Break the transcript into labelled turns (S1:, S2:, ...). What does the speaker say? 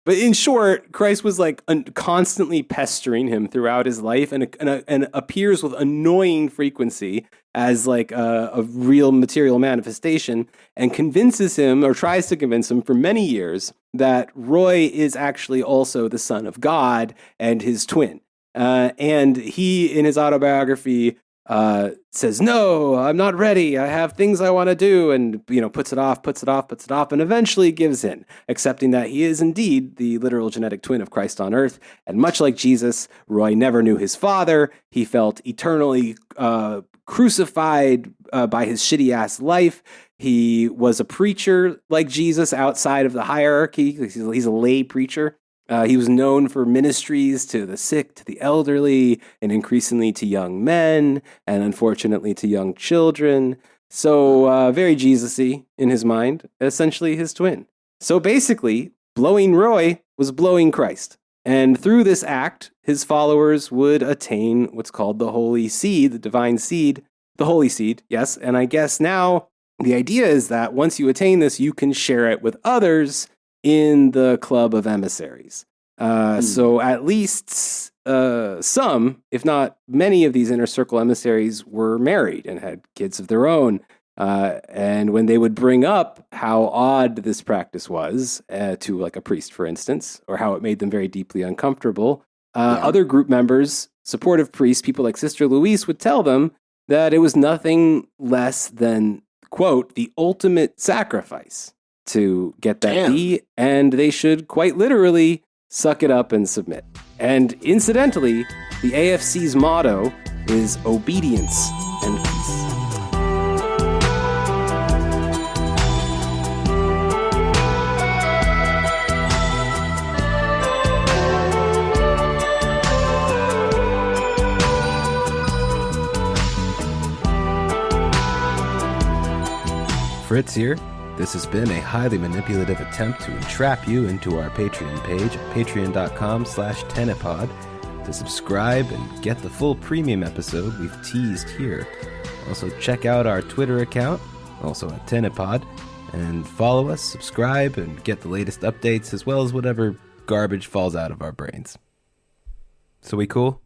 S1: But in short, Christ was like constantly pestering him throughout his life and appears with annoying frequency as like a real material manifestation, and convinces him, or tries to convince him for many years, that Roy is actually also the son of God and his twin. And he, in his autobiography, says, no, I'm not ready. I have things I want to do. And, puts it off, and eventually gives in, accepting that he is indeed the literal genetic twin of Christ on earth. And much like Jesus, Roy never knew his father. He felt eternally crucified by his shitty ass life. He was a preacher like Jesus outside of the hierarchy. He's a lay preacher. He was known for ministries to the sick, to the elderly, and increasingly to young men, and unfortunately to young children. So very Jesus-y in his mind, essentially his twin. So basically, blowing Roy was blowing Christ. And through this act, his followers would attain what's called the holy seed, the divine seed, the holy seed, yes. And I guess now the idea is that once you attain this, you can share it with others in the club of emissaries. So at least some, if not many, of these inner circle emissaries were married and had kids of their own. And when they would bring up how odd this practice was to like a priest, for instance, or how it made them very deeply uncomfortable, other group members, supportive priests, people like Sister Louise, would tell them that it was nothing less than, quote, the ultimate sacrifice to get that D, and they should quite literally suck it up and submit. And incidentally, the AFC's motto is obedience and peace. Fritz here. This has been a highly manipulative attempt to entrap you into our Patreon page at patreon.com/tenepod to subscribe and get the full premium episode we've teased here. Also check out our Twitter account, also at Tenepod, and follow us, subscribe, and get the latest updates as well as whatever garbage falls out of our brains. So we cool?